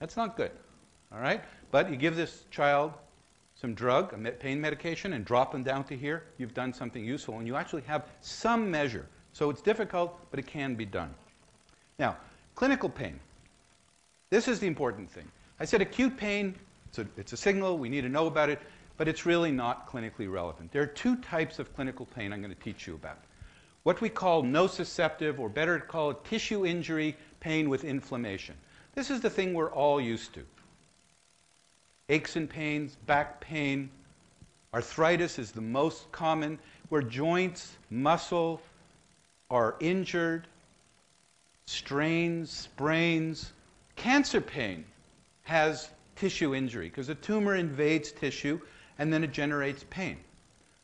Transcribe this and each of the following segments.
That's not good. All right? But you give this child some drug, a pain medication, and drop them down to here, you've done something useful, and you actually have some measure. So it's difficult, but it can be done. Now, clinical pain. This is the important thing. I said acute pain, it's a signal, we need to know about it, but it's really not clinically relevant. There are two types of clinical pain I'm going to teach you about. What we call nociceptive, or better to call it tissue injury pain with inflammation. This is the thing we're all used to. Aches and pains, back pain, arthritis is the most common, where joints, muscle are injured, strains, sprains. Cancer pain has tissue injury because a tumor invades tissue and then it generates pain.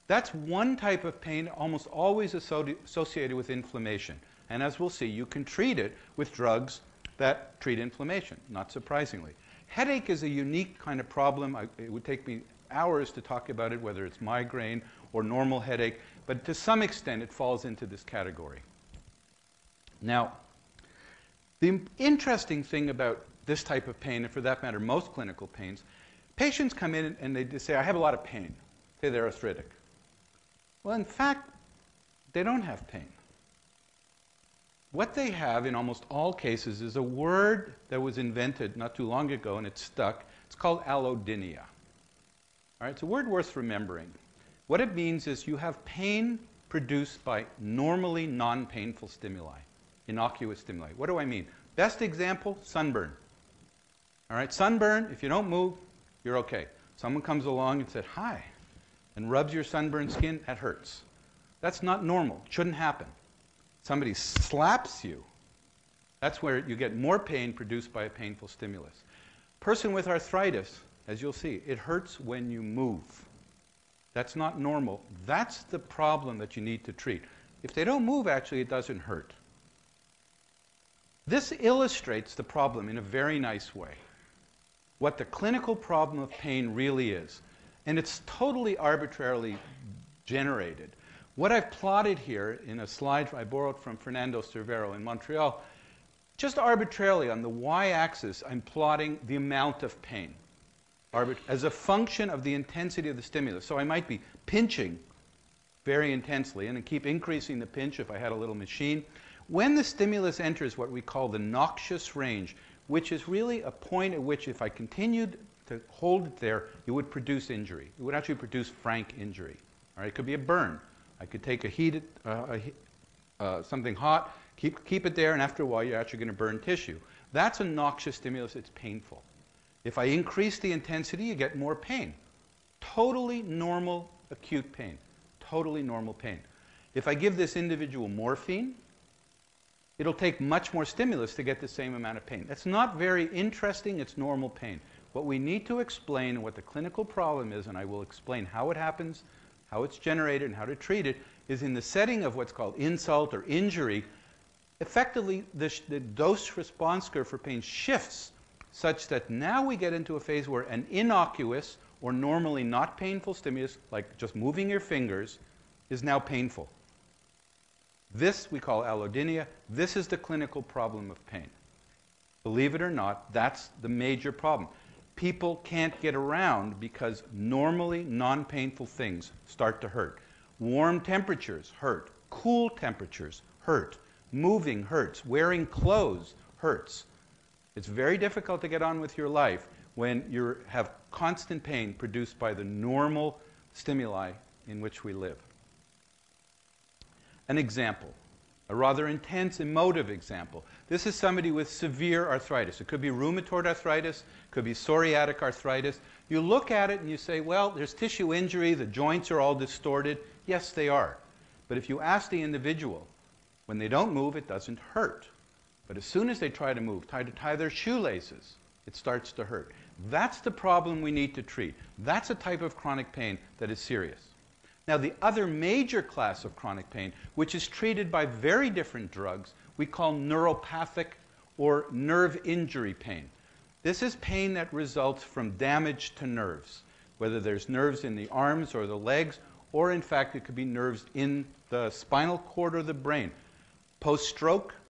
That's one type of pain almost always associated with inflammation. And as we'll see, you can treat it with drugs that treat inflammation, not surprisingly. Headache is a unique kind of problem. It would take me hours to talk about it, whether it's migraine or normal headache, but to some extent it falls into this category. Now, the interesting thing about this type of pain, and for that matter most clinical pains, patients come in and they just say, I have a lot of pain. Say they're arthritic. Well, in fact, they don't have pain. What they have in almost all cases is a word that was invented not too long ago and it's stuck. It's called allodynia. All right, it's a word worth remembering. What it means is you have pain produced by normally non-painful stimuli, innocuous stimuli. What do I mean? Best example, sunburn. All right, sunburn, if you don't move, you're okay. Someone comes along and says, hi, and rubs your sunburned skin, that hurts. That's not normal. It shouldn't happen. Somebody slaps you, that's where you get more pain produced by a painful stimulus. Person with arthritis, as you'll see, it hurts when you move. That's not normal. That's the problem that you need to treat. If they don't move, actually, it doesn't hurt. This illustrates the problem in a very nice way. What the clinical problem of pain really is. And it's totally arbitrarily generated. What I've plotted here in a slide I borrowed from Fernando Cervero in Montreal, just arbitrarily on the y-axis, I'm plotting the amount of pain as a function of the intensity of the stimulus. So I might be pinching very intensely and then keep increasing the pinch if I had a little machine. When the stimulus enters what we call the noxious range, which is really a point at which if I continued to hold it there, it would produce injury. It would actually produce frank injury. All right? It could be a burn. I could take a heated, something hot, keep it there, and after a while you're actually going to burn tissue. That's a noxious stimulus. It's painful. If I increase the intensity, you get more pain. Totally normal acute pain. Totally normal pain. If I give this individual morphine, it'll take much more stimulus to get the same amount of pain. That's not very interesting. It's normal pain. What we need to explain and what the clinical problem is, and I will explain how it happens, how it's generated, and how to treat it, is in the setting of what's called insult or injury, effectively the dose-response curve for pain shifts such that now we get into a phase where an innocuous or normally not painful stimulus, like just moving your fingers, is now painful. This we call allodynia. This is the clinical problem of pain. Believe it or not, that's the major problem. People can't get around because normally non-painful things start to hurt. Warm temperatures hurt. Cool temperatures hurt. Moving hurts. Wearing clothes hurts. It's very difficult to get on with your life when you have constant pain produced by the normal stimuli in which we live. An example, a rather intense emotive example. This is somebody with severe arthritis. It could be rheumatoid arthritis, could be psoriatic arthritis. You look at it and you say, well, there's tissue injury, the joints are all distorted. Yes, they are. But if you ask the individual, when they don't move, it doesn't hurt. But as soon as they try to move, tie their shoelaces, it starts to hurt. That's the problem we need to treat. That's a type of chronic pain that is serious. Now, the other major class of chronic pain, which is treated by very different drugs, we call neuropathic or nerve injury pain. This is pain that results from damage to nerves, whether there's nerves in the arms or the legs, or in fact it could be nerves in the spinal cord or the brain. Post-stroke,